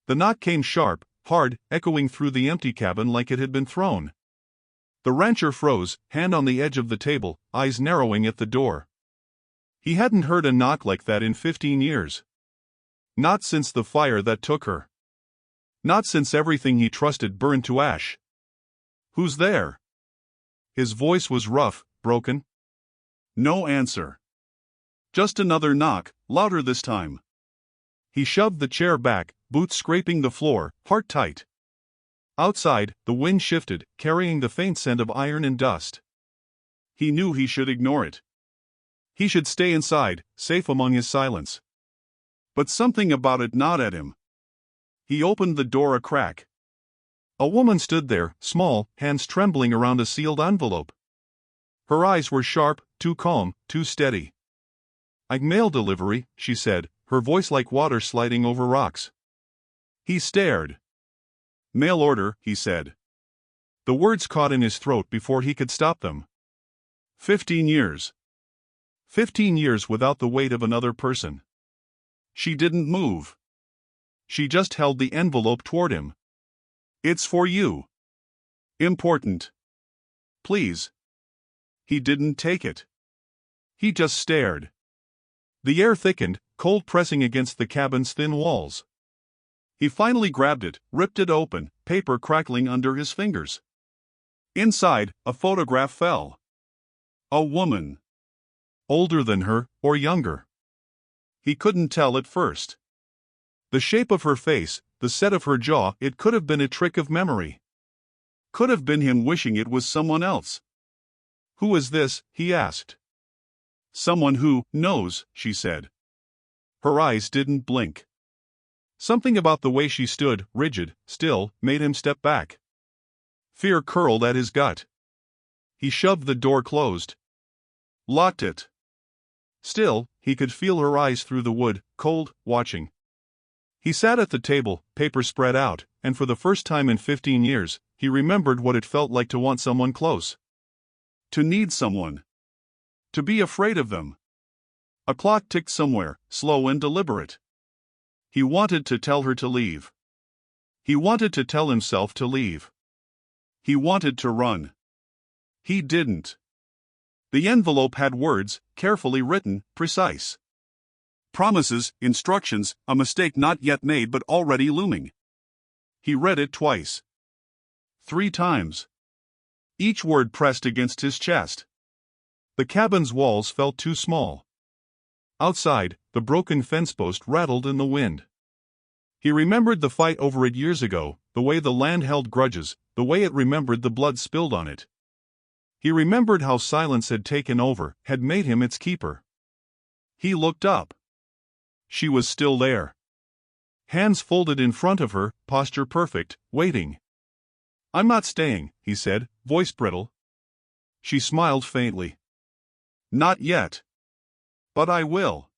The knock came sharp, hard, echoing through the empty cabin like it had been thrown. The rancher froze, hand on the edge of the table, eyes narrowing at the door. He hadn't heard a knock like that in 15 years. Not since the fire that took her. Not since everything he trusted burned to ash. "Who's there?" His voice was rough, broken. No answer. Just another knock, louder this time. He shoved the chair back, boots scraping the floor, heart tight. Outside, the wind shifted, carrying the faint scent of iron and dust. He knew he should ignore it. He should stay inside, safe among his silence. But something about it gnawed at him. He opened the door a crack. A woman stood there, small, hands trembling around a sealed envelope. Her eyes were sharp, too calm, too steady. "Mail delivery," she said, her voice like water sliding over rocks. He stared. "Mail order," he said. The words caught in his throat before he could stop them. 15 years. 15 years without the weight of another person. She didn't move. She just held the envelope toward him. "It's for you. Important. Please." He didn't take it. He just stared. The air thickened, cold pressing against the cabin's thin walls. He finally grabbed it, ripped it open, paper crackling under his fingers. Inside, a photograph fell. A woman. Older than her, or younger. He couldn't tell at first. The shape of her face, the set of her jaw, it could have been a trick of memory. Could have been him wishing it was someone else. "Who is this?" he asked. "Someone who knows," she said. Her eyes didn't blink. Something about the way she stood, rigid, still, made him step back. Fear curled at his gut. He shoved the door closed. Locked it. Still, he could feel her eyes through the wood, cold, watching. He sat at the table, paper spread out, and for the first time in 15 years, he remembered what it felt like to want someone close. To need someone. To be afraid of them. A clock ticked somewhere, slow and deliberate. He wanted to tell her to leave. He wanted to tell himself to leave. He wanted to run. He didn't. The envelope had words, carefully written, precise. Promises, instructions, a mistake not yet made but already looming. He read it twice. 3 times. Each word pressed against his chest. The cabin's walls felt too small. Outside, the broken fence post rattled in the wind. He remembered the fight over it years ago, the way the land held grudges, the way it remembered the blood spilled on it. He remembered how silence had taken over, had made him its keeper. He looked up. She was still there. Hands folded in front of her, posture perfect, waiting. "I'm not staying," he said, voice brittle. She smiled faintly. "Not yet. But I will."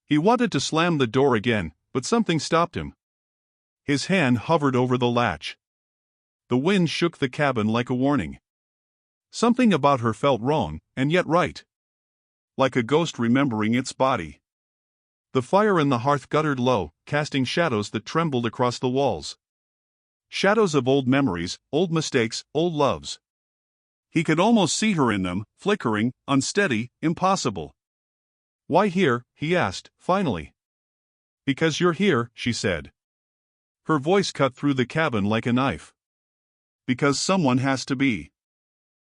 He wanted to slam the door again, but something stopped him. His hand hovered over the latch. The wind shook the cabin like a warning. Something about her felt wrong, and yet right. Like a ghost remembering its body. The fire in the hearth guttered low, casting shadows that trembled across the walls. Shadows of old memories, old mistakes, old loves. He could almost see her in them, flickering, unsteady, impossible. "Why here?" he asked, finally. "Because you're here," she said. Her voice cut through the cabin like a knife. "Because someone has to be.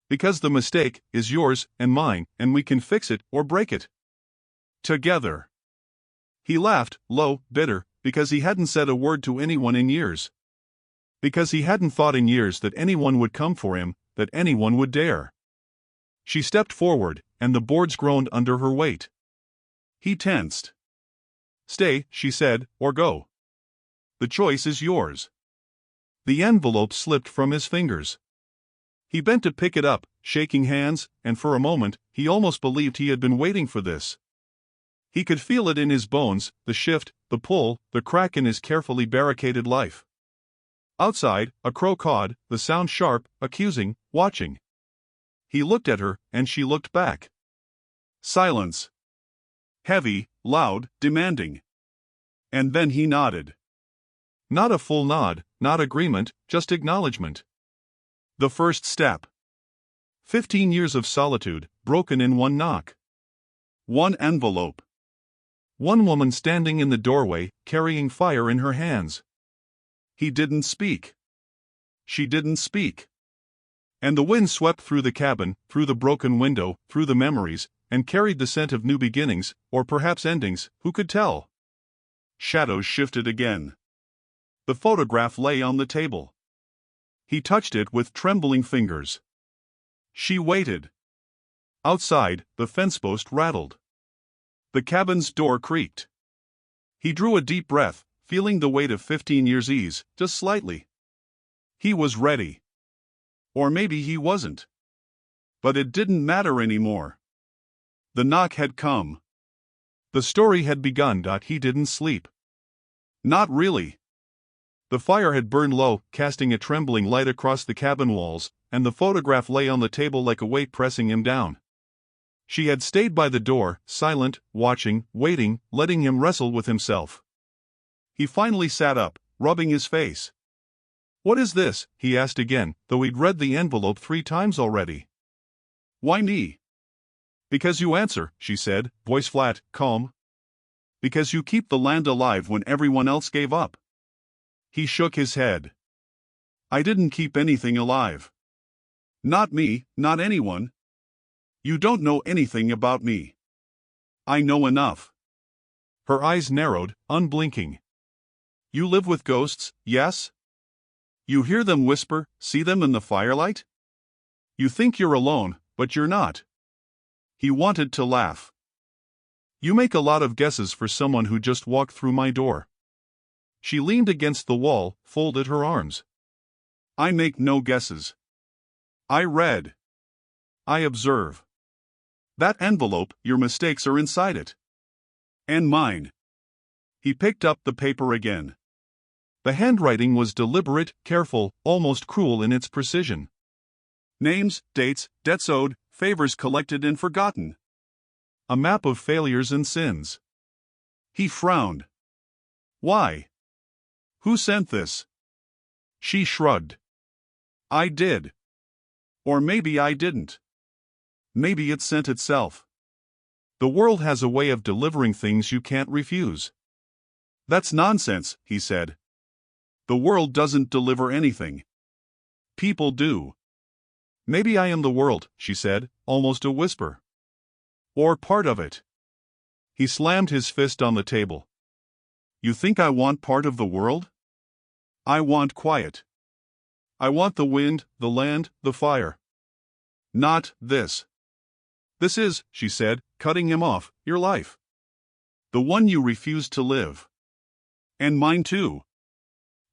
Because the mistake is yours and mine, and we can fix it or break it. Together." He laughed, low, bitter, because he hadn't said a word to anyone in years. Because he hadn't thought in years that anyone would come for him, that anyone would dare. She stepped forward, and the boards groaned under her weight. He tensed. "Stay," she said, "or go. The choice is yours." The envelope slipped from his fingers. He bent to pick it up, shaking hands, and for a moment, he almost believed he had been waiting for this. He could feel it in his bones, the shift, the pull, the crack in his carefully barricaded life. Outside, a crow cawed, the sound sharp, accusing, watching. He looked at her, and she looked back. Silence. Heavy, loud, demanding. And then he nodded. Not a full nod, not agreement, just acknowledgement. The first step. 15 years of solitude, broken in one knock. One envelope. One woman standing in the doorway, carrying fire in her hands. He didn't speak. She didn't speak. And the wind swept through the cabin, through the broken window, through the memories, and carried the scent of new beginnings, or perhaps endings, who could tell? Shadows shifted again. The photograph lay on the table. He touched it with trembling fingers. She waited. Outside, the fence post rattled. The cabin's door creaked. He drew a deep breath, feeling the weight of 15 years ease, just slightly. He was ready. Or maybe he wasn't. But it didn't matter anymore. The knock had come. The story had begun. He didn't sleep. Not really. The fire had burned low, casting a trembling light across the cabin walls, and the photograph lay on the table like a weight pressing him down. She had stayed by the door, silent, watching, waiting, letting him wrestle with himself. He finally sat up, rubbing his face. "What is this?" he asked again, though he'd read the envelope 3 times already. "Why me?" "Because you answer," she said, voice flat, calm. "Because you keep the land alive when everyone else gave up." He shook his head. "I didn't keep anything alive. Not me, not anyone. You don't know anything about me." "I know enough." Her eyes narrowed, unblinking. "You live with ghosts, yes? You hear them whisper, see them in the firelight? You think you're alone, but you're not." He wanted to laugh. "You make a lot of guesses for someone who just walked through my door." She leaned against the wall, folded her arms. "I make no guesses. I read. I observe. That envelope, your mistakes are inside it. And mine." He picked up the paper again. The handwriting was deliberate, careful, almost cruel in its precision. Names, dates, debts owed, favors collected and forgotten. A map of failures and sins. He frowned. "Why? Who sent this?" She shrugged. "I did. Or maybe I didn't. Maybe it sent itself. The world has a way of delivering things you can't refuse." "That's nonsense," he said. "The world doesn't deliver anything. People do." "Maybe I am the world," she said, almost a whisper. "Or part of it." He slammed his fist on the table. "You think I want part of the world? I want quiet. I want the wind, the land, the fire. Not this. This is," she said, cutting him off, "your life. The one you refuse to live. And mine too.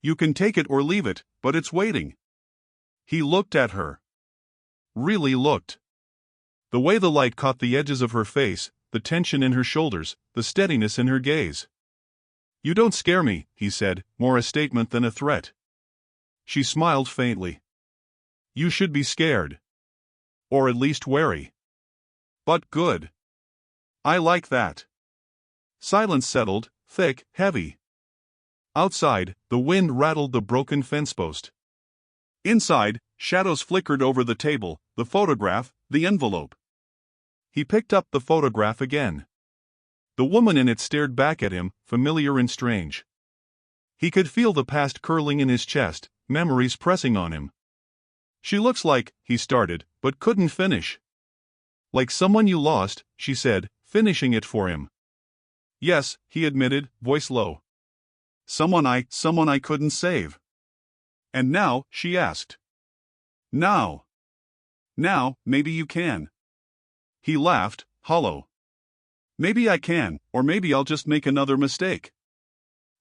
You can take it or leave it, but it's waiting." He looked at her. Really looked. The way the light caught the edges of her face, the tension in her shoulders, the steadiness in her gaze. "You don't scare me," he said, more a statement than a threat. She smiled faintly. "You should be scared. Or at least wary. But good. I like that." Silence settled, thick, heavy. Outside, the wind rattled the broken fence post. Inside, shadows flickered over the table, the photograph, the envelope. He picked up the photograph again. The woman in it stared back at him, familiar and strange. He could feel the past curling in his chest, memories pressing on him. "She looks like," he started, but couldn't finish. "Like someone you lost," she said, finishing it for him. "Yes," he admitted, voice low. Someone I couldn't save." "And now?" she asked. Now, maybe you can." He laughed, hollow. "Maybe I can, or maybe I'll just make another mistake.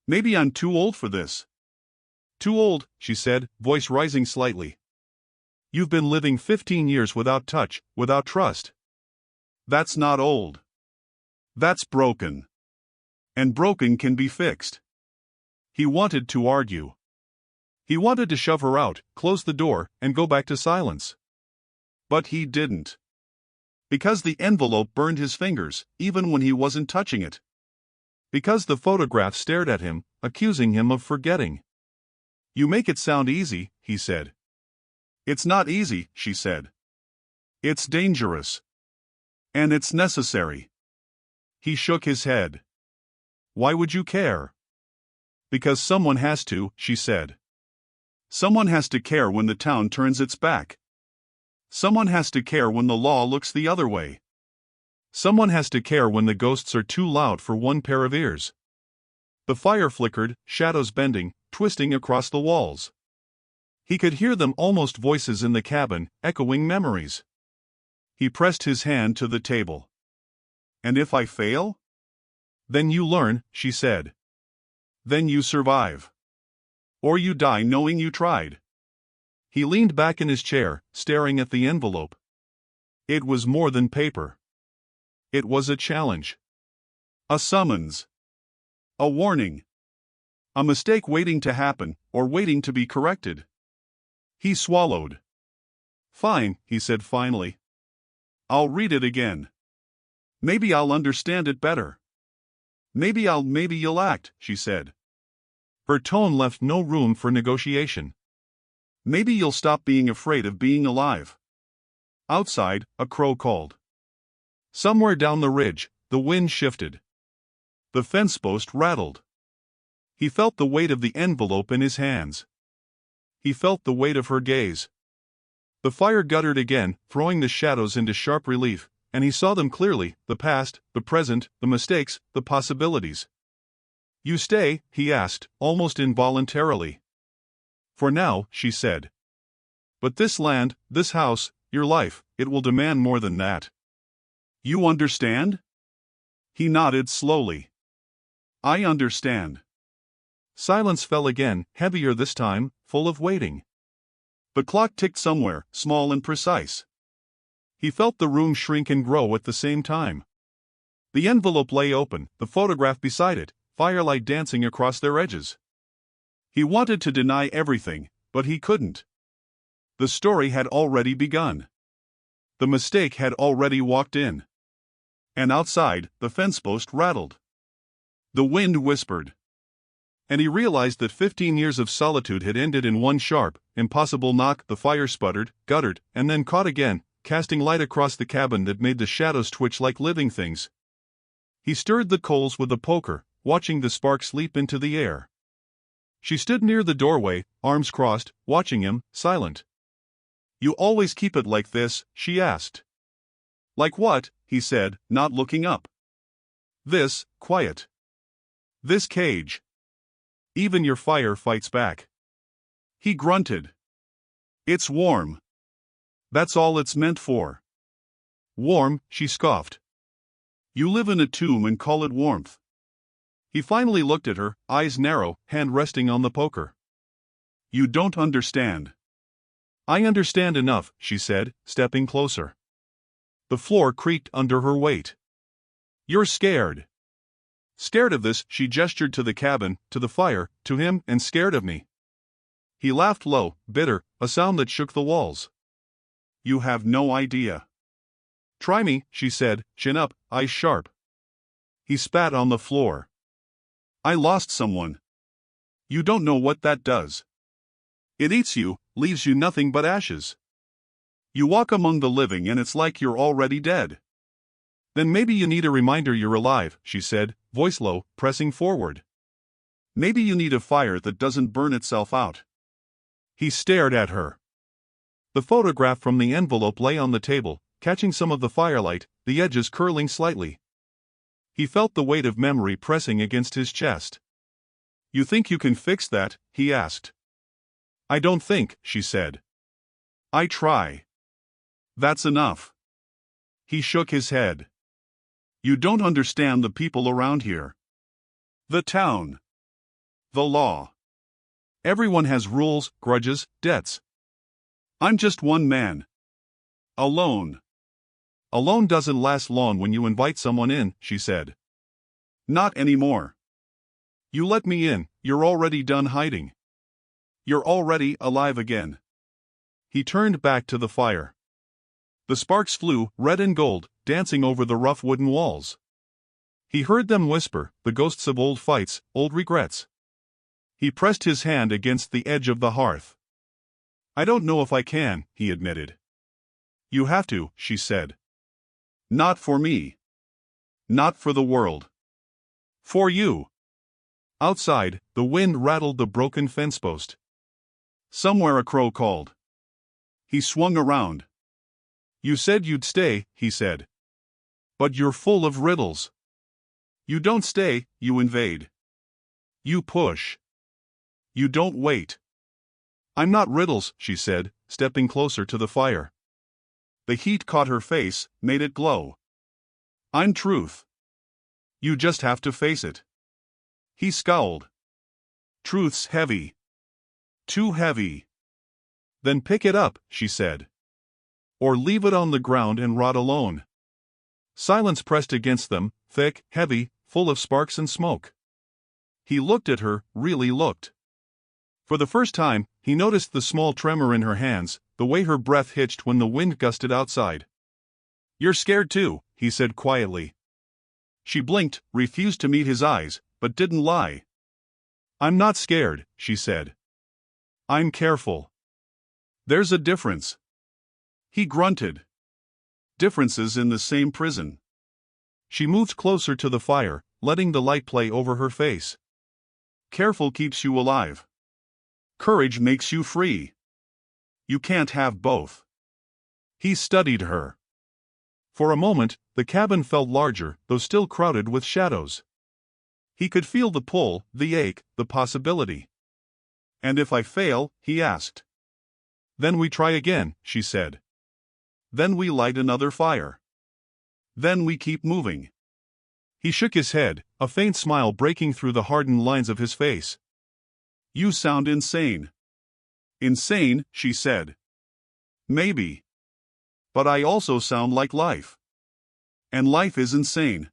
Maybe I'm too old for this." "Too old," she said, voice rising slightly. "You've been living 15 years without touch, without trust. That's not old. That's broken. And broken can be fixed." He wanted to argue. He wanted to shove her out, close the door, and go back to silence. But he didn't. Because the envelope burned his fingers, even when he wasn't touching it. Because the photograph stared at him, accusing him of forgetting. "You make it sound easy," he said. "It's not easy," she said. "It's dangerous. And it's necessary." He shook his head. "Why would you care?" "Because someone has to," she said. "Someone has to care when the town turns its back. Someone has to care when the law looks the other way. Someone has to care when the ghosts are too loud for one pair of ears." The fire flickered, shadows bending, twisting across the walls. He could hear them, almost voices in the cabin, echoing memories. He pressed his hand to the table. "And if I fail?" "Then you learn," she said. "Then you survive. Or you die knowing you tried." He leaned back in his chair, staring at the envelope. It was more than paper. It was a challenge. A summons. A warning. A mistake waiting to happen, or waiting to be corrected. He swallowed. "Fine," he said finally. "I'll read it again. Maybe I'll understand it better. Maybe you'll act," she said. Her tone left no room for negotiation. "Maybe you'll stop being afraid of being alive." Outside, a crow called. Somewhere down the ridge, the wind shifted. The fence post rattled. He felt the weight of the envelope in his hands. He felt the weight of her gaze. The fire guttered again, throwing the shadows into sharp relief, and he saw them clearly: the past, the present, the mistakes, the possibilities. "You stay?" he asked, almost involuntarily. "For now," she said. "But this land, this house, your life, it will demand more than that. You understand?" He nodded slowly. "I understand." Silence fell again, heavier this time, full of waiting. The clock ticked somewhere, small and precise. He felt the room shrink and grow at the same time. The envelope lay open, the photograph beside it, firelight dancing across their edges. He wanted to deny everything, but he couldn't. The story had already begun. The mistake had already walked in. And outside, the fence post rattled. The wind whispered. And he realized that 15 years of solitude had ended in one sharp, impossible knock. The fire sputtered, guttered, and then caught again, casting light across the cabin that made the shadows twitch like living things. He stirred the coals with a poker, watching the sparks leap into the air. She stood near the doorway, arms crossed, watching him, silent. "You always keep it like this?" she asked. "Like what?" he said, not looking up. "This, quiet. This cage. Even your fire fights back." He grunted. "It's warm. That's all it's meant for." "Warm," she scoffed. "You live in a tomb and call it warmth." He finally looked at her, eyes narrow, hand resting on the poker. "You don't understand." "I understand enough," she said, stepping closer. The floor creaked under her weight. "You're scared." "Scared of this?" She gestured to the cabin, to the fire, to him, "and scared of me." He laughed low, bitter, a sound that shook the walls. "You have no idea." "Try me," she said, chin up, eyes sharp. He spat on the floor. "I lost someone. You don't know what that does. It eats you, leaves you nothing but ashes. You walk among the living and it's like you're already dead." "Then maybe you need a reminder you're alive," she said, voice low, pressing forward. "Maybe you need a fire that doesn't burn itself out." He stared at her. The photograph from the envelope lay on the table, catching some of the firelight, the edges curling slightly. He felt the weight of memory pressing against his chest. "You think you can fix that?" he asked. "I don't think," she said. "I try. That's enough." He shook his head. "You don't understand the people around here. The town. The law. Everyone has rules, grudges, debts. I'm just one man. Alone." "Alone doesn't last long when you invite someone in," she said. "Not anymore. You let me in, you're already done hiding. You're already alive again." He turned back to the fire. The sparks flew, red and gold, dancing over the rough wooden walls. He heard them whisper, the ghosts of old fights, old regrets. He pressed his hand against the edge of the hearth. I don't know if I can, he admitted. You have to, she said. Not for me. Not for the world. For you. Outside, the wind rattled the broken fence post. Somewhere a crow called. He swung around. You said you'd stay, he said. But you're full of riddles. You don't stay, you invade. You push. You don't wait. I'm not riddles, she said, stepping closer to the fire. The heat caught her face, made it glow. I'm truth. You just have to face it. He scowled. Truth's heavy. Too heavy. Then pick it up, she said. Or leave it on the ground and rot alone. Silence pressed against them, thick, heavy, full of sparks and smoke. He looked at her, really looked. For the first time, he noticed the small tremor in her hands, the way her breath hitched when the wind gusted outside. You're scared too, he said quietly. She blinked, refused to meet his eyes, but didn't lie. I'm not scared, she said. I'm careful. There's a difference. He grunted. Differences in the same prison. She moved closer to the fire, letting the light play over her face. Careful keeps you alive. Courage makes you free. You can't have both. He studied her. For a moment, the cabin felt larger, though still crowded with shadows. He could feel the pull, the ache, the possibility. And if I fail, he asked. Then we try again, she said. Then we light another fire. Then we keep moving. He shook his head, a faint smile breaking through the hardened lines of his face. You sound insane. Insane, she said. Maybe. But I also sound like life. And life is insane.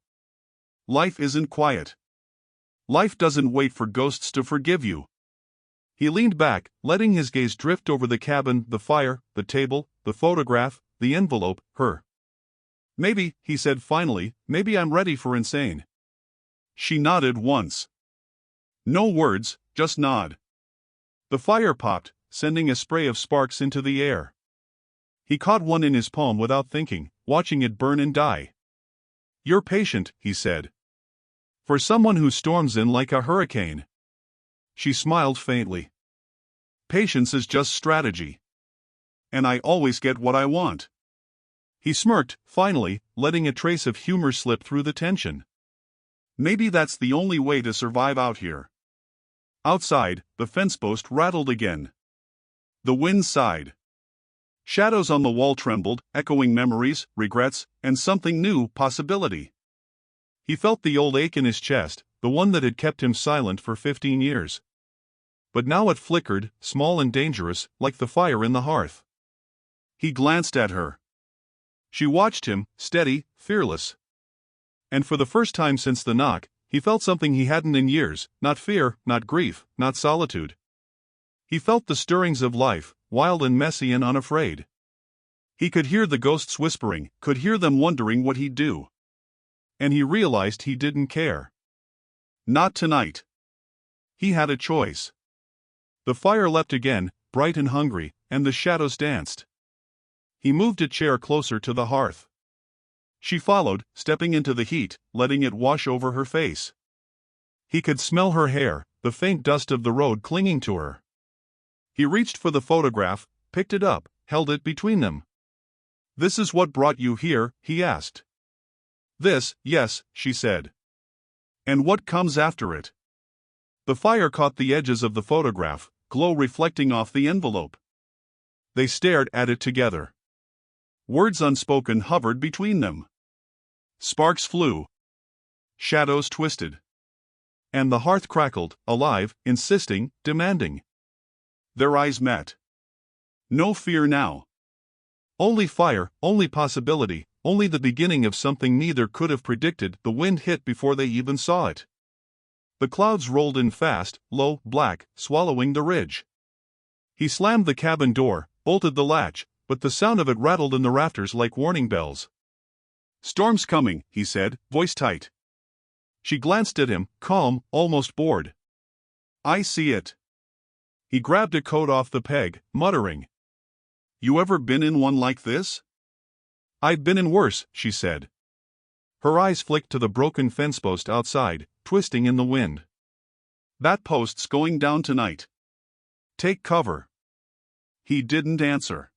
Life isn't quiet. Life doesn't wait for ghosts to forgive you. He leaned back, letting his gaze drift over the cabin, the fire, the table, the photograph, the envelope, her. Maybe, he said finally, maybe I'm ready for insane. She nodded once. No words, just nod. The fire popped, sending a spray of sparks into the air. He caught one in his palm without thinking, watching it burn and die. You're patient, he said. For someone who storms in like a hurricane. She smiled faintly. Patience is just strategy. And I always get what I want. He smirked, finally, letting a trace of humor slip through the tension. Maybe that's the only way to survive out here. Outside, the fence post rattled again. The wind sighed. Shadows on the wall trembled, echoing memories, regrets, and something new, possibility. He felt the old ache in his chest, the one that had kept him silent for 15 years. But now it flickered, small and dangerous, like the fire in the hearth. He glanced at her. She watched him, steady, fearless. And for the first time since the knock, he felt something he hadn't in years, not fear, not grief, not solitude. He felt the stirrings of life, wild and messy and unafraid. He could hear the ghosts whispering, could hear them wondering what he'd do. And he realized he didn't care. Not tonight. He had a choice. The fire leapt again, bright and hungry, and the shadows danced. He moved a chair closer to the hearth. She followed, stepping into the heat, letting it wash over her face. He could smell her hair, the faint dust of the road clinging to her. He reached for the photograph, picked it up, held it between them. This is what brought you here, he asked. This, yes, she said. And what comes after it? The fire caught the edges of the photograph, glow reflecting off the envelope. They stared at it together. Words unspoken hovered between them. Sparks flew. Shadows twisted. And the hearth crackled, alive, insisting, demanding. Their eyes met. No fear now. Only fire, only possibility, only the beginning of something neither could have predicted. The wind hit before they even saw it. The clouds rolled in fast, low, black, swallowing the ridge. He slammed the cabin door, bolted the latch, but the sound of it rattled in the rafters like warning bells. Storm's coming, he said, voice tight. She glanced at him, calm, almost bored. I see it. He grabbed a coat off the peg, muttering. You ever been in one like this? I've been in worse, she said. Her eyes flicked to the broken fence post outside, twisting in the wind. That post's going down tonight. Take cover. He didn't answer.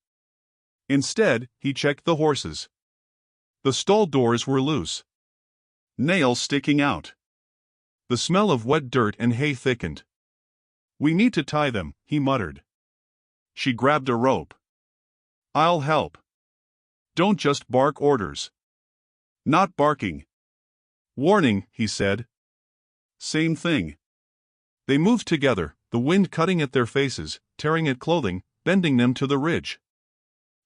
Instead, he checked the horses. The stall doors were loose. Nails sticking out. The smell of wet dirt and hay thickened. We need to tie them, he muttered. She grabbed a rope. I'll help. Don't just bark orders. Not barking. Warning, he said. Same thing. They moved together, the wind cutting at their faces, tearing at clothing, bending them to the ridge.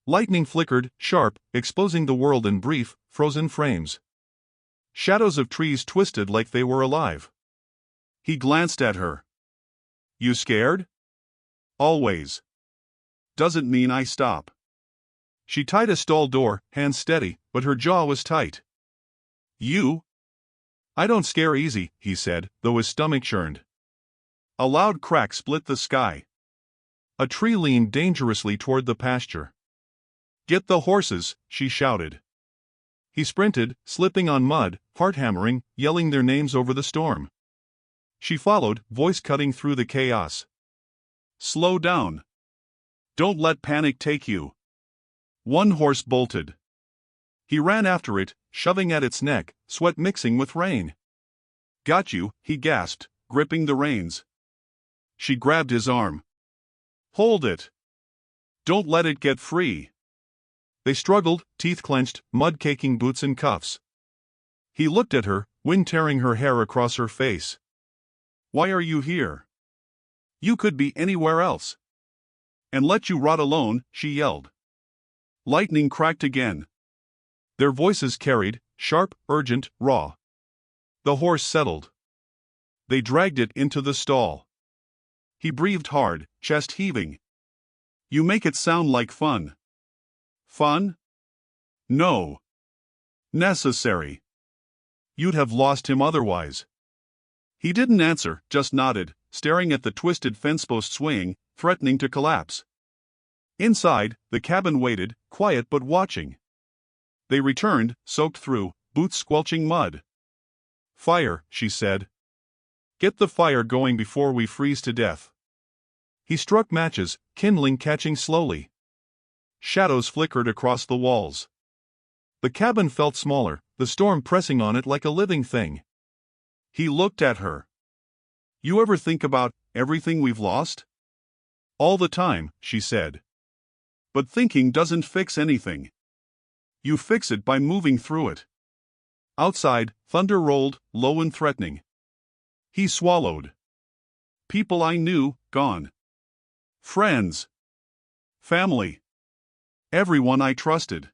Lightning flickered, sharp, exposing the world in brief, frozen frames. Shadows of trees twisted like they were alive. He glanced at her. You scared? Always. Doesn't mean I stop. She tied a stall door, hands steady, but her jaw was tight. You? I don't scare easy, he said, though his stomach churned. A loud crack split the sky. A tree leaned dangerously toward the pasture. Get the horses, she shouted. He sprinted, slipping on mud, heart hammering, yelling their names over the storm. She followed, voice cutting through the chaos. Slow down. Don't let panic take you. One horse bolted. He ran after it, shoving at its neck, sweat mixing with rain. Got you, he gasped, gripping the reins. She grabbed his arm. Hold it. Don't let it get free. They struggled, teeth clenched, mud caking boots and cuffs. He looked at her, wind tearing her hair across her face. Why are you here? You could be anywhere else. And let you rot alone, she yelled. Lightning cracked again. Their voices carried, sharp, urgent, raw. The horse settled. They dragged it into the stall. He breathed hard, chest heaving. You make it sound like fun. Fun? No. Necessary. You'd have lost him otherwise. He didn't answer, just nodded, staring at the twisted fence post swaying, threatening to collapse. Inside, the cabin waited, quiet but watching. They returned, soaked through, boots squelching mud. Fire, she said. Get the fire going before we freeze to death. He struck matches, kindling catching slowly. Shadows flickered across the walls. The cabin felt smaller, the storm pressing on it like a living thing. He looked at her. You ever think about everything we've lost? All the time, she said. But thinking doesn't fix anything. You fix it by moving through it. Outside, thunder rolled, low and threatening. He swallowed. People I knew, gone. Friends. Family. Everyone I trusted.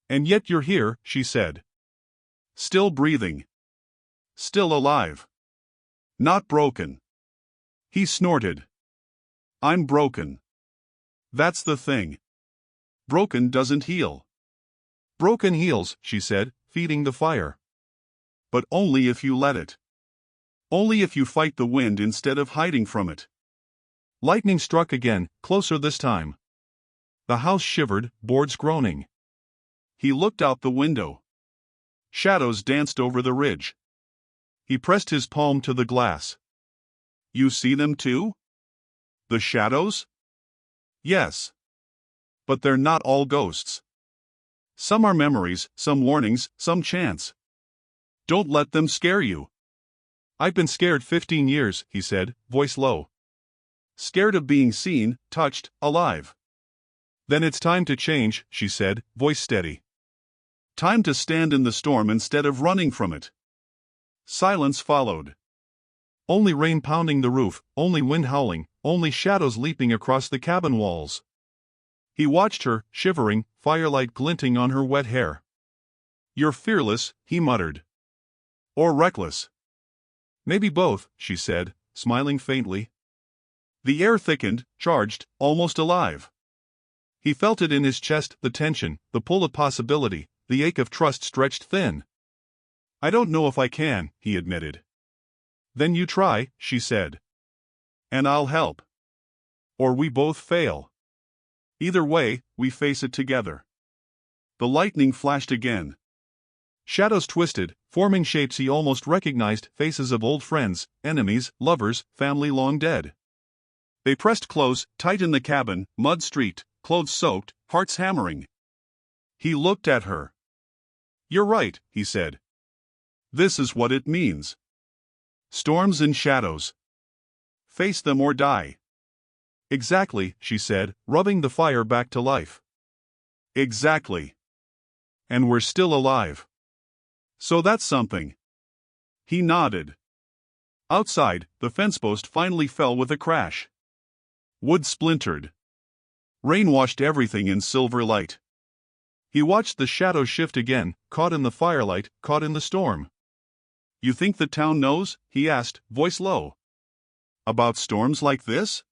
And yet you're here, she said. Still breathing. Still alive. Not broken. He snorted. I'm broken. That's the thing. Broken doesn't heal. Broken heals, she said, feeding the fire. But only if you let it. Only if you fight the wind instead of hiding from it. Lightning struck again, closer this time. The house shivered, boards groaning. He looked out the window. Shadows danced over the ridge. He pressed his palm to the glass. You see them too? The shadows? Yes. But they're not all ghosts. Some are memories, some warnings, some chants. Don't let them scare you. I've been scared 15 years, he said, voice low. Scared of being seen, touched, alive. Then it's time to change, she said, voice steady. Time to stand in the storm instead of running from it. Silence followed. Only rain pounding the roof, only wind howling, only shadows leaping across the cabin walls. He watched her, shivering, firelight glinting on her wet hair. You're fearless, he muttered. Or reckless. Maybe both, she said, smiling faintly. The air thickened, charged, almost alive. He felt it in his chest, the tension, the pull of possibility, the ache of trust stretched thin. I don't know if I can, he admitted. Then you try, she said. And I'll help. Or we both fail. Either way, we face it together. The lightning flashed again. Shadows twisted, forming shapes he almost recognized, faces of old friends, enemies, lovers, family long dead. They pressed close, tight in the cabin, mud-streaked, clothes soaked, hearts hammering. He looked at her. You're right, he said. This is what it means. Storms and shadows. Face them or die. Exactly, she said, rubbing the fire back to life. Exactly. And we're still alive. So that's something. He nodded. Outside, the fence post finally fell with a crash. Wood splintered. Rain washed everything in silver light. He watched the shadows shift again, caught in the firelight, caught in the storm. You think the town knows? He asked, voice low. About storms like this?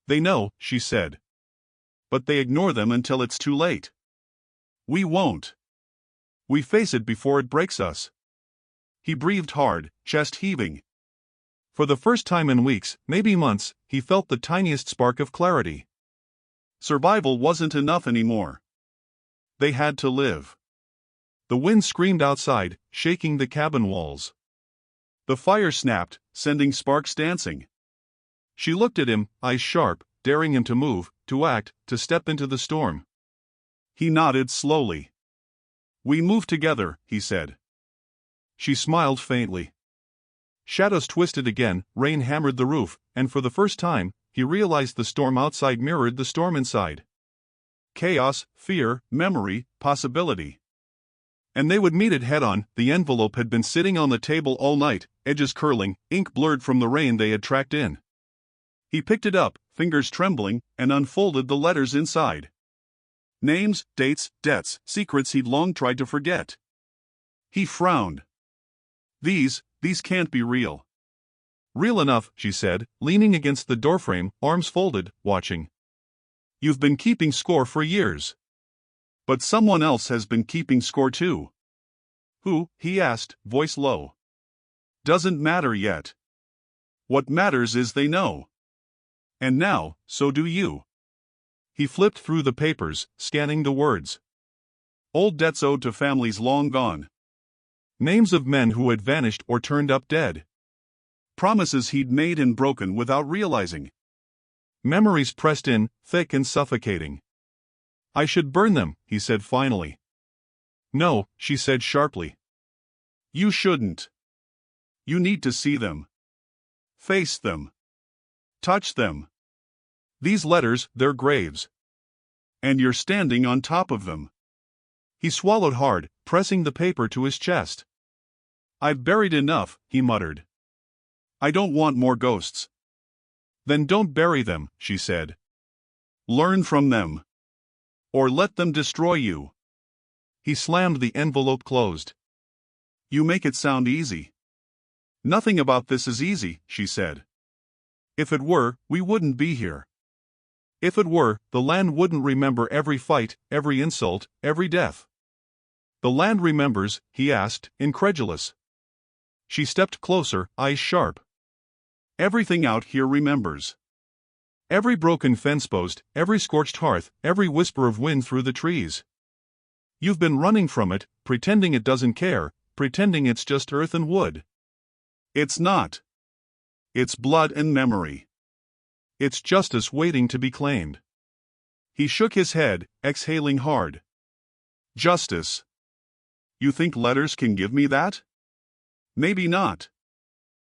They know, she said. But they ignore them until it's too late. We won't. We face it before it breaks us. He breathed hard, chest heaving. For the first time in weeks, maybe months, he felt the tiniest spark of clarity. Survival wasn't enough anymore. They had to live. The wind screamed outside, shaking the cabin walls. The fire snapped, sending sparks dancing. She looked at him, eyes sharp, daring him to move, to act, to step into the storm. He nodded slowly. We move together, he said. She smiled faintly. Shadows twisted again, rain hammered the roof, and for the first time, he realized the storm outside mirrored the storm inside. Chaos, fear, memory, possibility. And they would meet it head-on. The envelope had been sitting on the table all night, edges curling, ink blurred from the rain they had tracked in. He picked it up, fingers trembling, and unfolded the letters inside. Names, dates, debts, secrets he'd long tried to forget. He frowned. These can't be real. Real enough, she said, leaning against the doorframe, arms folded, watching. You've been keeping score for years. But someone else has been keeping score too. Who? He asked, voice low. Doesn't matter yet. What matters is they know. And now, so do you. He flipped through the papers, scanning the words. Old debts owed to families long gone. Names of men who had vanished or turned up dead. Promises he'd made and broken without realizing. Memories pressed in, thick and suffocating. I should burn them, he said finally. No, she said sharply. You shouldn't. You need to see them. Face them. Touch them. These letters, they're graves. And you're standing on top of them. He swallowed hard, pressing the paper to his chest. I've buried enough, he muttered. I don't want more ghosts. Then don't bury them, she said. Learn from them. Or let them destroy you. He slammed the envelope closed. You make it sound easy. Nothing about this is easy, she said. If it were, we wouldn't be here. If it were, the land wouldn't remember every fight, every insult, every death. The land remembers, he asked, incredulous. She stepped closer, eyes sharp. Everything out here remembers. Every broken fence post, every scorched hearth, every whisper of wind through the trees. You've been running from it, pretending it doesn't care, pretending it's just earth and wood. It's not. It's blood and memory. It's justice waiting to be claimed. He shook his head, exhaling hard. Justice. You think letters can give me that? Maybe not.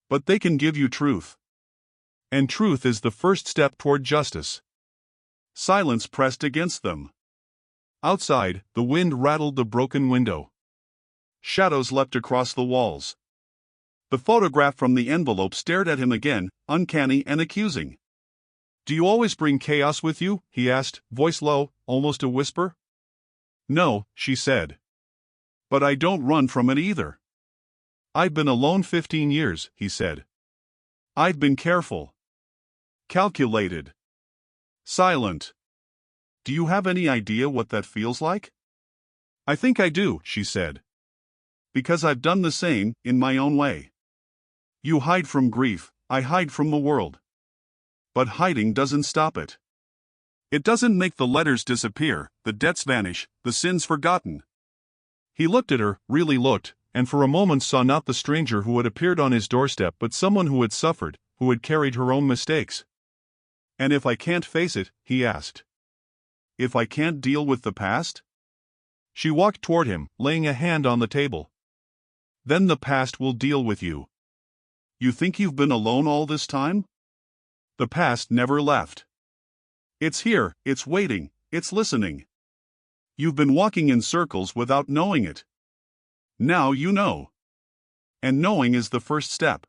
But they can give you truth. And truth is the first step toward justice. Silence pressed against them. Outside, the wind rattled the broken window. Shadows leapt across the walls. The photograph from the envelope stared at him again, uncanny and accusing. Do you always bring chaos with you? He asked, voice low, almost a whisper. No, she said. But I don't run from it either. I've been alone 15 years, he said. I've been careful. Calculated. Silent. Do you have any idea what that feels like? I think I do, she said. Because I've done the same, in my own way. You hide from grief, I hide from the world. But hiding doesn't stop it. It doesn't make the letters disappear, the debts vanish, the sins forgotten. He looked at her, really looked, and for a moment saw not the stranger who had appeared on his doorstep but someone who had suffered, who had carried her own mistakes. And if I can't face it, he asked. If I can't deal with the past? She walked toward him, laying a hand on the table. Then the past will deal with you. You think you've been alone all this time? The past never left. It's here, it's waiting, it's listening. You've been walking in circles without knowing it. Now you know. And knowing is the first step.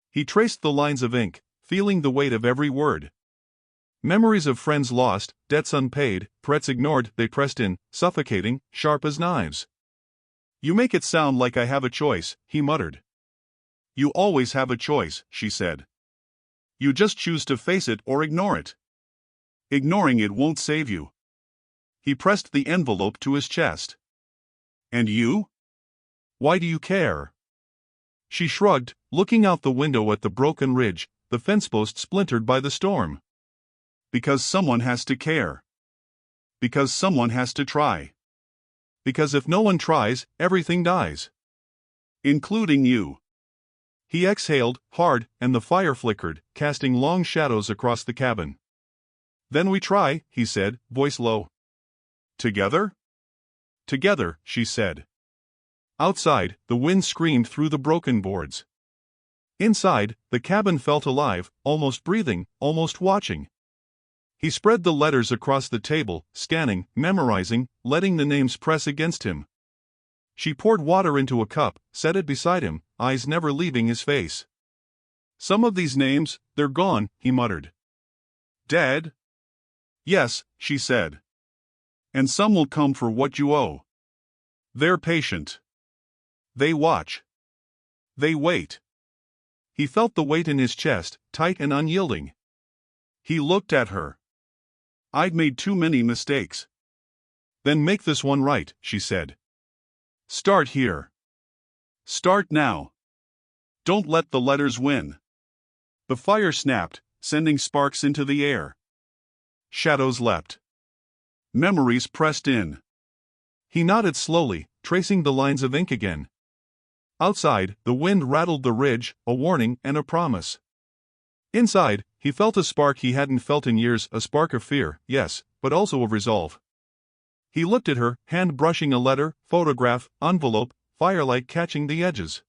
He traced the lines of ink, feeling the weight of every word. Memories of friends lost, debts unpaid, threats ignored, they pressed in, suffocating, sharp as knives. You make it sound like I have a choice, he muttered. You always have a choice, she said. You just choose to face it or ignore it. Ignoring it won't save you. He pressed the envelope to his chest. And you? Why do you care? She shrugged, looking out the window at the broken ridge, the fence post splintered by the storm. Because someone has to care. Because someone has to try. Because if no one tries, everything dies. Including you. He exhaled, hard, and the fire flickered, casting long shadows across the cabin. Then we try, he said, voice low. Together? Together, she said. Outside, the wind screamed through the broken boards. Inside, the cabin felt alive, almost breathing, almost watching. He spread the letters across the table, scanning, memorizing, letting the names press against him. She poured water into a cup, set it beside him, eyes never leaving his face. Some of these names, they're gone, he muttered. Dead? Yes, she said. And some will come for what you owe. They're patient. They watch. They wait. He felt the weight in his chest, tight and unyielding. He looked at her. I'd made too many mistakes. Then make this one right, she said. Start here. Start now. Don't let the letters win. The fire snapped, sending sparks into the air. Shadows leapt. Memories pressed in. He nodded slowly, tracing the lines of ink again. Outside, the wind rattled the ridge, a warning and a promise. Inside, he felt a spark he hadn't felt in years, a spark of fear, yes, but also of resolve. He looked at her, hand brushing a letter, photograph, envelope, firelight catching the edges.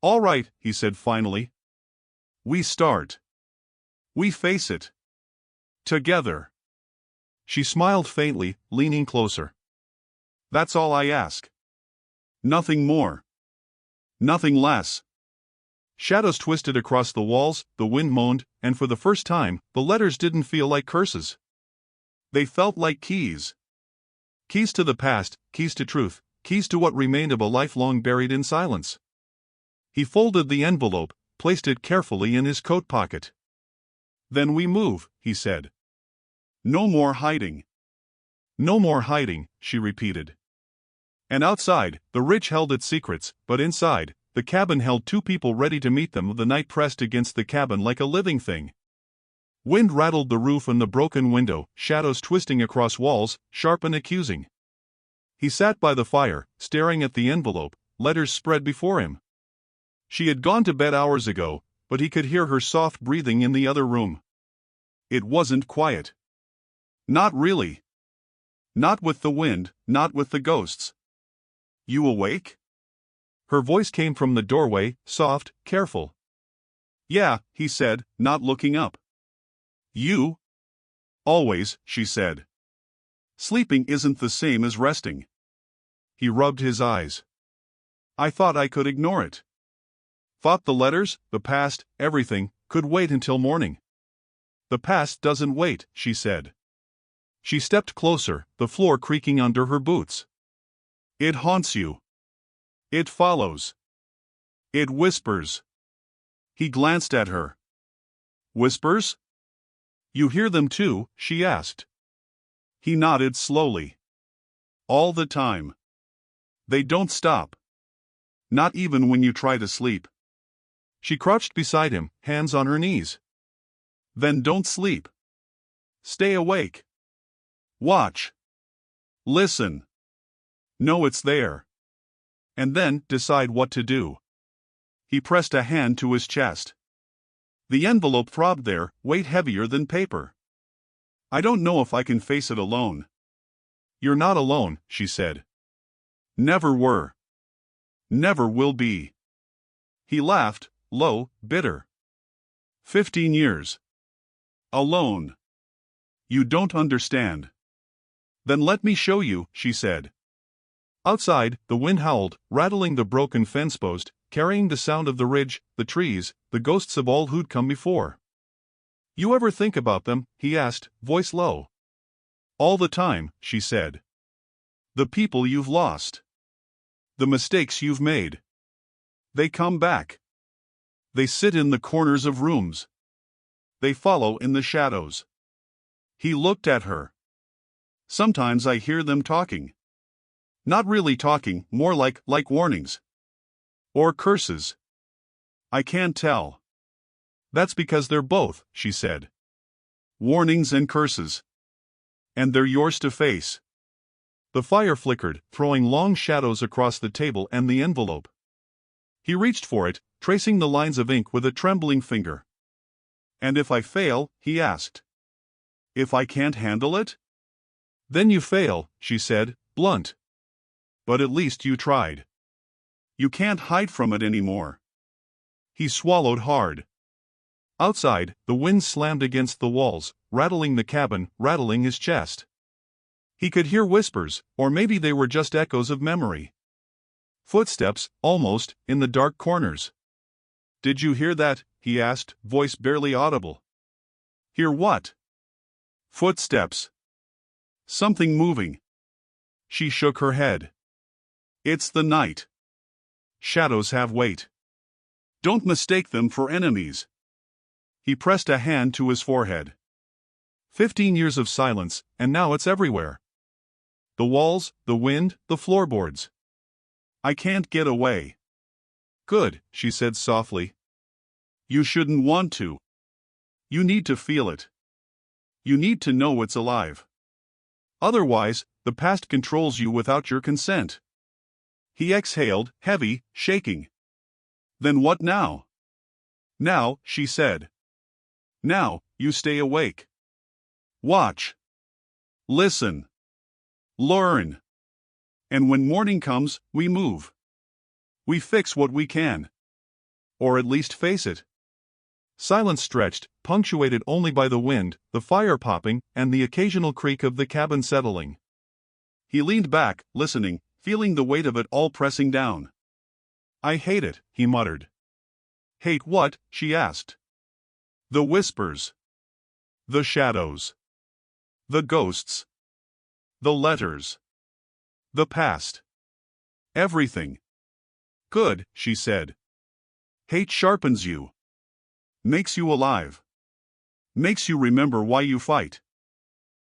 All right, he said finally. We start. We face it. Together. She smiled faintly, leaning closer. That's all I ask. Nothing more. Nothing less. Shadows twisted across the walls, the wind moaned, and for the first time, the letters didn't feel like curses. They felt like keys. Keys to the past, keys to truth, keys to what remained of a life long buried in silence. He folded the envelope, placed it carefully in his coat pocket. Then we move, he said. No more hiding. No more hiding, she repeated. And outside, the ridge held its secrets, but inside, the cabin held two people ready to meet them. The night pressed against the cabin like a living thing. Wind rattled the roof and the broken window, shadows twisting across walls, sharp and accusing. He sat by the fire, staring at the envelope, letters spread before him. She had gone to bed hours ago, but he could hear her soft breathing in the other room. It wasn't quiet. Not really. Not with the wind, not with the ghosts. You awake? Her voice came from the doorway, soft, careful. Yeah, he said, not looking up. You? Always, she said. Sleeping isn't the same as resting. He rubbed his eyes. I thought I could ignore it. Thought the letters, the past, everything, could wait until morning. The past doesn't wait, she said. She stepped closer, the floor creaking under her boots. It haunts you. It follows. It whispers. He glanced at her. Whispers? You hear them too, she asked. He nodded slowly. All the time. They don't stop. Not even when you try to sleep. She crouched beside him, hands on her knees. Then don't sleep. Stay awake. Watch. Listen. Know it's there. And then decide what to do. He pressed a hand to his chest. The envelope throbbed there, weight heavier than paper. I don't know if I can face it alone. You're not alone, she said. Never were. Never will be. He laughed, low, bitter. 15 years. Alone. You don't understand. Then let me show you, she said. Outside, the wind howled, rattling the broken fence post, carrying the sound of the ridge, the trees, the ghosts of all who'd come before. You ever think about them? He asked, voice low. All the time, she said. The people you've lost. The mistakes you've made. They come back. They sit in the corners of rooms. They follow in the shadows. He looked at her. Sometimes I hear them talking. Not really talking, more like warnings. Or curses. I can't tell. That's because they're both, she said. Warnings and curses. And they're yours to face. The fire flickered, throwing long shadows across the table and the envelope. He reached for it, tracing the lines of ink with a trembling finger. And if I fail? He asked. If I can't handle it? Then you fail, she said, blunt. But at least you tried. You can't hide from it anymore. He swallowed hard. Outside, the wind slammed against the walls, rattling the cabin, rattling his chest. He could hear whispers, or maybe they were just echoes of memory. Footsteps, almost, in the dark corners. Did you hear that? He asked, voice barely audible. Hear what? Footsteps. Something moving. She shook her head. It's the night. Shadows have weight. Don't mistake them for enemies. He pressed a hand to his forehead. 15 years of silence, and now it's everywhere. The walls, the wind, the floorboards. I can't get away. Good, she said softly. You shouldn't want to. You need to feel it. You need to know it's alive. Otherwise, the past controls you without your consent. He exhaled, heavy, shaking. Then what now? Now, she said. Now, you stay awake. Watch. Listen. Learn. And when morning comes, we move. We fix what we can. Or at least face it. Silence stretched, punctuated only by the wind, the fire popping, and the occasional creak of the cabin settling. He leaned back, listening, feeling the weight of it all pressing down. I hate it, he muttered. Hate what? She asked. The whispers. The shadows. The ghosts. The letters. The past. Everything. Good, she said. Hate sharpens you. Makes you alive. Makes you remember why you fight.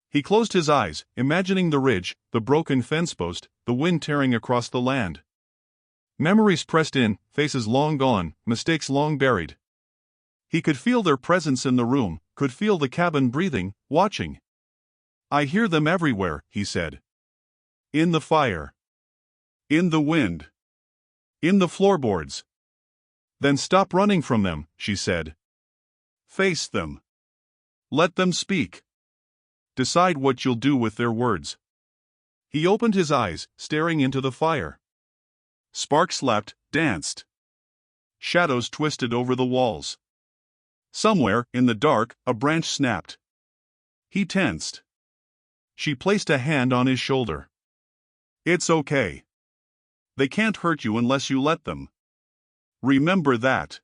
He closed his eyes, imagining the ridge, the broken fence post, the wind tearing across the land. Memories pressed in, faces long gone, mistakes long buried. He could feel their presence in the room, could feel the cabin breathing, watching. I hear them everywhere, he said. In the fire. In the wind. In the floorboards. Then stop running from them, she said. Face them. Let them speak. Decide what you'll do with their words. He opened his eyes, staring into the fire. Sparks leapt, danced. Shadows twisted over the walls. Somewhere, in the dark, a branch snapped. He tensed. She placed a hand on his shoulder. It's okay. They can't hurt you unless you let them. Remember that.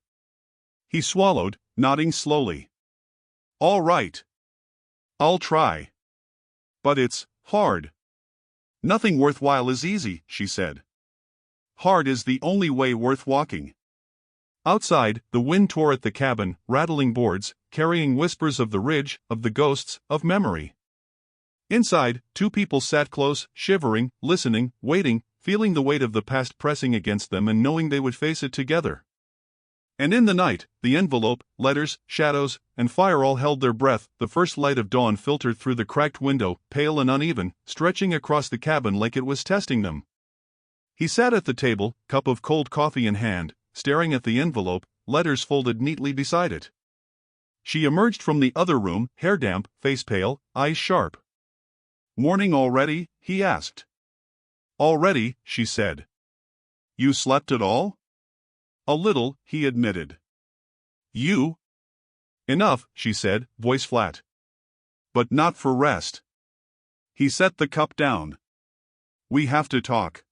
He swallowed, nodding slowly. All right. I'll try. But it's hard. Nothing worthwhile is easy, she said. Hard is the only way worth walking. Outside, the wind tore at the cabin, rattling boards, carrying whispers of the ridge, of the ghosts, of memory. Inside, two people sat close, shivering, listening, waiting, feeling the weight of the past pressing against them and knowing they would face it together. And in the night, the envelope, letters, shadows, and fire all held their breath. The first light of dawn filtered through the cracked window, pale and uneven, stretching across the cabin like it was testing them. He sat at the table, cup of cold coffee in hand, staring at the envelope, letters folded neatly beside it. She emerged from the other room, hair damp, face pale, eyes sharp. "Morning already?" he asked. "Already," she said. "You slept at all?" "A little," he admitted. "You?" "Enough," she said, voice flat. "But not for rest." He set the cup down. "We have to talk."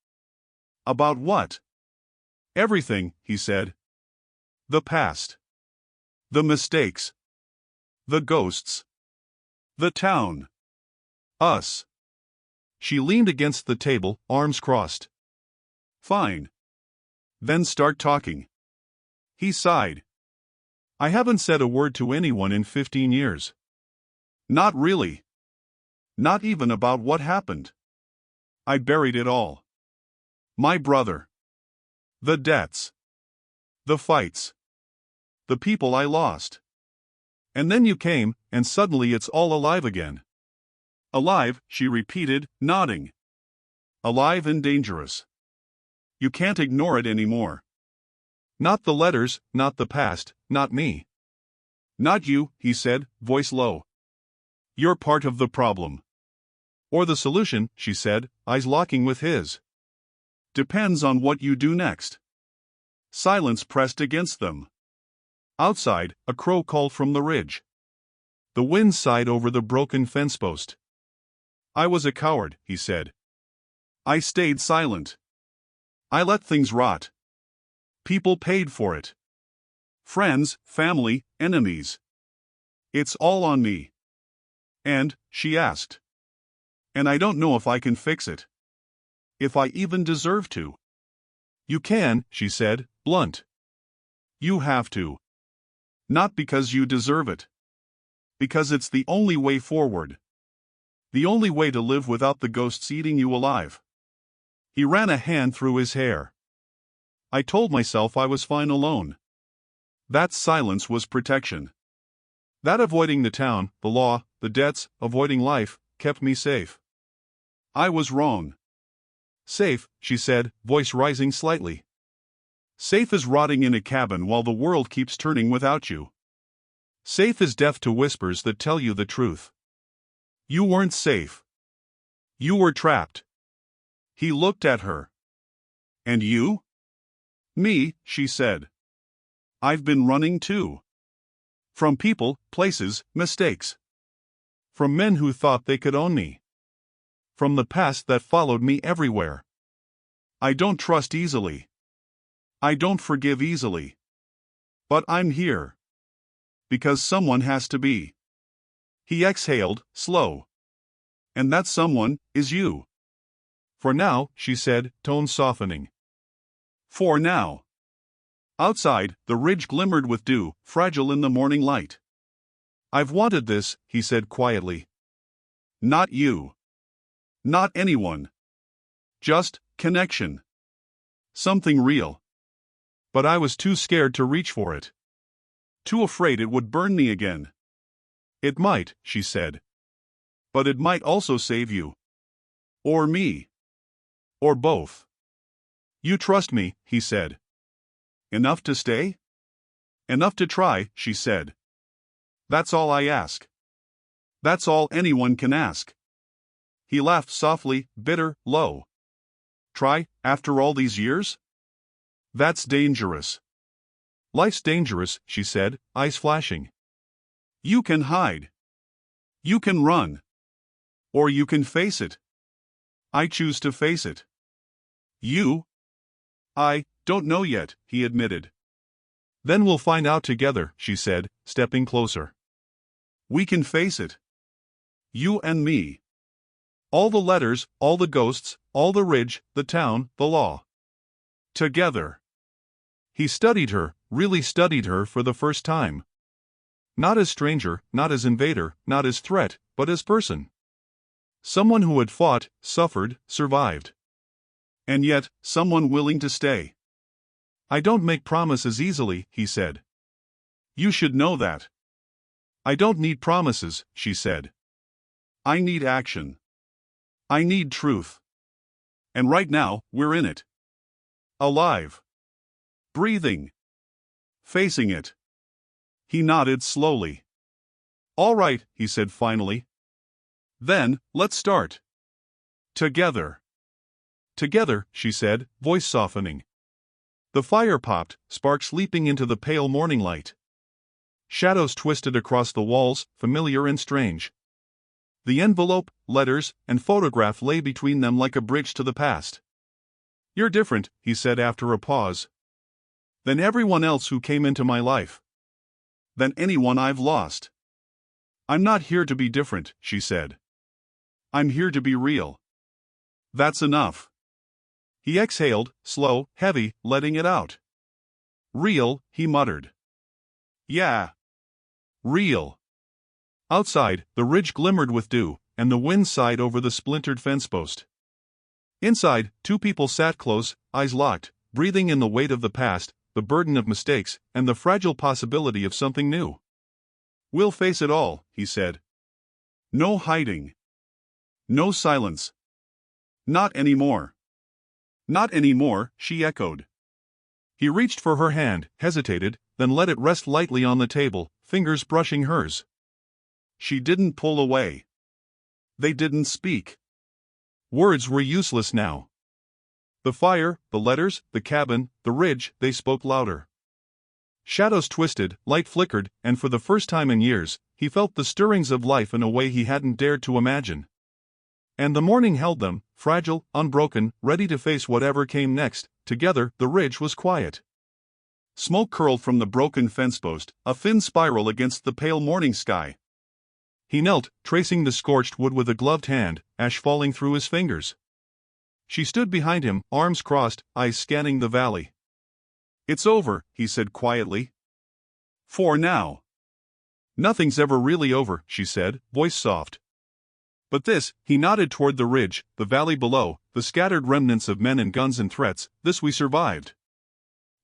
"About what?" "Everything," he said. "The past. The mistakes. The ghosts. The town. Us." She leaned against the table, arms crossed. "Fine. Then start talking." He sighed. "I haven't said a word to anyone in 15 years. Not really. Not even about what happened. I buried it all. My brother. The debts. The fights. The people I lost. And then you came, and suddenly it's all alive again." "Alive," she repeated, nodding. "Alive and dangerous. You can't ignore it anymore." "Not the letters, not the past, not me." "Not you," he said, voice low. "You're part of the problem." "Or the solution," she said, eyes locking with his. "Depends on what you do next." Silence pressed against them. Outside, a crow called from the ridge. The wind sighed over the broken fence post. "I was a coward," he said. "I stayed silent. I let things rot. People paid for it. Friends, family, enemies. It's all on me." "And," she asked. "And I don't know if I can fix it. If I even deserve to." "You can," she said, blunt. "You have to. Not because you deserve it. Because it's the only way forward. The only way to live without the ghosts eating you alive." He ran a hand through his hair. "I told myself I was fine alone. That silence was protection. That avoiding the town, the law, the debts, avoiding life, kept me safe. I was wrong." "Safe," she said, voice rising slightly. "Safe as rotting in a cabin while the world keeps turning without you. Safe as deaf to whispers that tell you the truth. You weren't safe. You were trapped." He looked at her. "And you?" "Me," she said. "I've been running too. From people, places, mistakes. From men who thought they could own me. From the past that followed me everywhere. I don't trust easily. I don't forgive easily. But I'm here. Because someone has to be." He exhaled, slow. "And that someone is you." "For now," she said, tone softening. "For now." Outside, the ridge glimmered with dew, fragile in the morning light. "I've wanted this," he said quietly. "Not you. Not anyone. Just connection. Something real. But I was too scared to reach for it. Too afraid it would burn me again." "It might," she said. "But it might also save you. Or me. Or both." "You trust me," he said. "Enough to stay?" "Enough to try," she said. "That's all I ask. That's all anyone can ask." He laughed softly, bitter, low. "Try, after all these years? That's dangerous." "Life's dangerous," she said, eyes flashing. "You can hide. You can run. Or you can face it. I choose to face it." "You?" "I don't know yet," he admitted. "Then we'll find out together," she said, stepping closer. "We can face it. You and me. All the letters, all the ghosts, all the ridge, the town, the law. Together." He studied her, really studied her for the first time. Not as stranger, not as invader, not as threat, but as person. Someone who had fought, suffered, survived. And yet, someone willing to stay. I don't make promises easily, he said. You should know that. I don't need promises, she said. I need action. I need truth. And right now, we're in it. Alive. Breathing. Facing it. He nodded slowly. All right, he said finally. Then, let's start. Together. Together, she said, voice softening. The fire popped, sparks leaping into the pale morning light. Shadows twisted across the walls, familiar and strange. The envelope, letters, and photograph lay between them like a bridge to the past. You're different, he said after a pause. Than everyone else who came into my life. Than anyone I've lost. I'm not here to be different, she said. I'm here to be real. That's enough. He exhaled, slow, heavy, letting it out. Real, he muttered. Yeah. Real. Outside, the ridge glimmered with dew, and the wind sighed over the splintered fence post. Inside, two people sat close, eyes locked, breathing in the weight of the past, the burden of mistakes, and the fragile possibility of something new. We'll face it all, he said. No hiding. No silence. Not anymore. Not anymore, she echoed. He reached for her hand, hesitated, then let it rest lightly on the table, fingers brushing hers. She didn't pull away. They didn't speak. Words were useless now. The fire, the letters, the cabin, the ridge, they spoke louder. Shadows twisted, light flickered, and for the first time in years, he felt the stirrings of life in a way he hadn't dared to imagine. And the morning held them, fragile, unbroken, ready to face whatever came next. Together, the ridge was quiet. Smoke curled from the broken fence post, a thin spiral against the pale morning sky. He knelt, tracing the scorched wood with a gloved hand, ash falling through his fingers. She stood behind him, arms crossed, eyes scanning the valley. It's over, he said quietly. For now. Nothing's ever really over, she said, voice soft. But this, he nodded toward the ridge, the valley below, the scattered remnants of men and guns and threats, this we survived.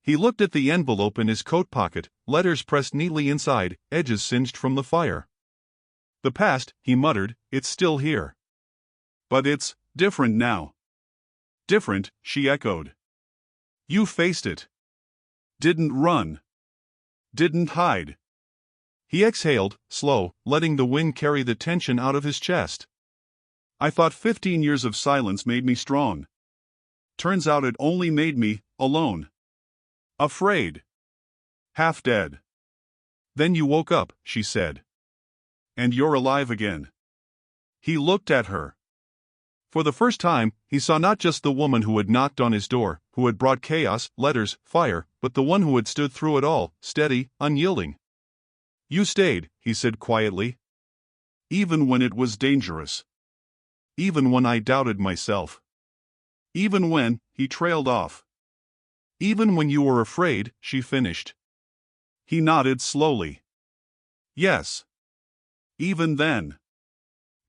He looked at the envelope in his coat pocket, letters pressed neatly inside, edges singed from the fire. The past, he muttered, it's still here. But it's different now. Different, she echoed. You faced it. Didn't run. Didn't hide. He exhaled, slow, letting the wind carry the tension out of his chest. I thought 15 years of silence made me strong. Turns out it only made me alone. Afraid. Half dead. Then you woke up, she said. And you're alive again. He looked at her. For the first time, he saw not just the woman who had knocked on his door, who had brought chaos, letters, fire, but the one who had stood through it all, steady, unyielding. You stayed, he said quietly. Even when it was dangerous. Even when I doubted myself. Even when, he trailed off. Even when you were afraid, she finished. He nodded slowly. Yes. Even then.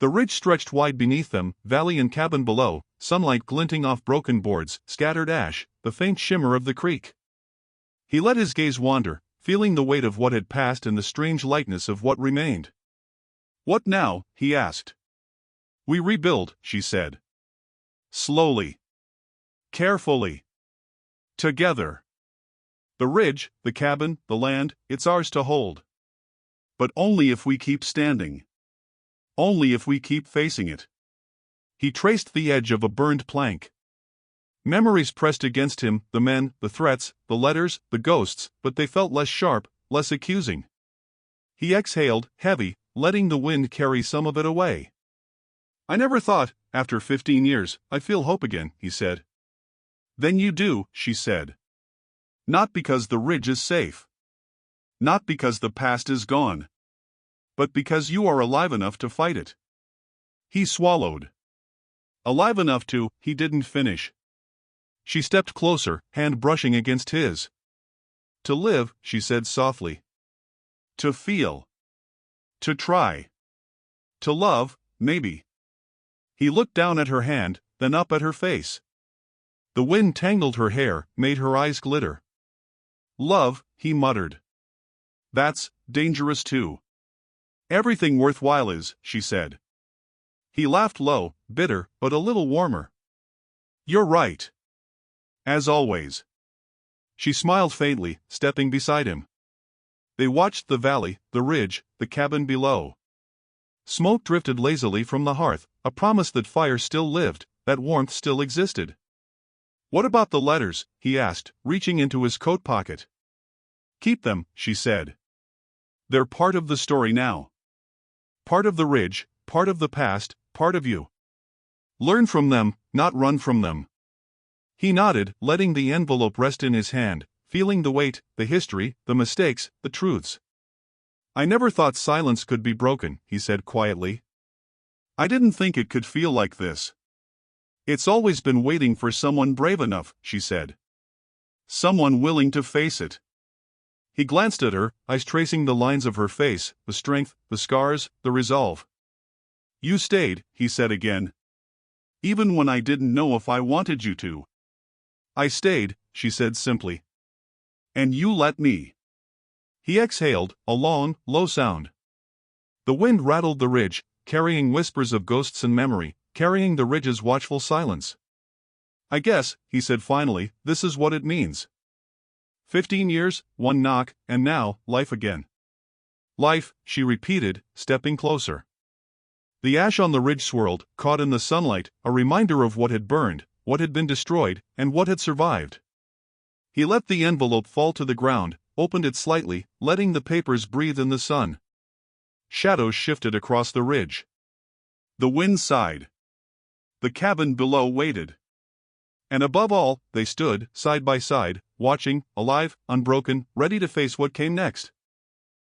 The ridge stretched wide beneath them, valley and cabin below, sunlight glinting off broken boards, scattered ash, the faint shimmer of the creek. He let his gaze wander, feeling the weight of what had passed and the strange lightness of what remained. What now? He asked. We rebuild, she said. Slowly. Carefully. Together. The ridge, the cabin, the land, it's ours to hold. But only if we keep standing. Only if we keep facing it. He traced the edge of a burned plank. Memories pressed against him, the men, the threats, the letters, the ghosts, but they felt less sharp, less accusing. He exhaled, heavy, letting the wind carry some of it away. I never thought, after 15 years, I'd feel hope again, he said. Then you do, she said. Not because the ridge is safe. Not because the past is gone. But because you are alive enough to fight it. He swallowed. Alive enough to, he didn't finish. She stepped closer, hand brushing against his. To live, she said softly. To feel. To try. To love, maybe. He looked down at her hand, then up at her face. The wind tangled her hair, made her eyes glitter. Love, he muttered. That's dangerous too. Everything worthwhile is, she said. He laughed low, bitter, but a little warmer. You're right. As always. She smiled faintly, stepping beside him. They watched the valley, the ridge, the cabin below. Smoke drifted lazily from the hearth, a promise that fire still lived, that warmth still existed. What about the letters? He asked, reaching into his coat pocket. Keep them, she said. They're part of the story now. Part of the ridge, part of the past, part of you. Learn from them, not run from them. He nodded, letting the envelope rest in his hand, feeling the weight, the history, the mistakes, the truths. I never thought silence could be broken, he said quietly. I didn't think it could feel like this. It's always been waiting for someone brave enough, she said. Someone willing to face it. He glanced at her, eyes tracing the lines of her face, the strength, the scars, the resolve. You stayed, he said again. Even when I didn't know if I wanted you to. I stayed, she said simply. And you let me. He exhaled, a long, low sound. The wind rattled the ridge, carrying whispers of ghosts and memory, carrying the ridge's watchful silence. I guess, he said finally, this is what it means. 15 years, one knock, and now, life again. Life, she repeated, stepping closer. The ash on the ridge swirled, caught in the sunlight, a reminder of what had burned, what had been destroyed, and what had survived. He let the envelope fall to the ground, opened it slightly, letting the papers breathe in the sun. Shadows shifted across the ridge. The wind sighed. The cabin below waited. And above all, they stood, side by side, watching, alive, unbroken, ready to face what came next.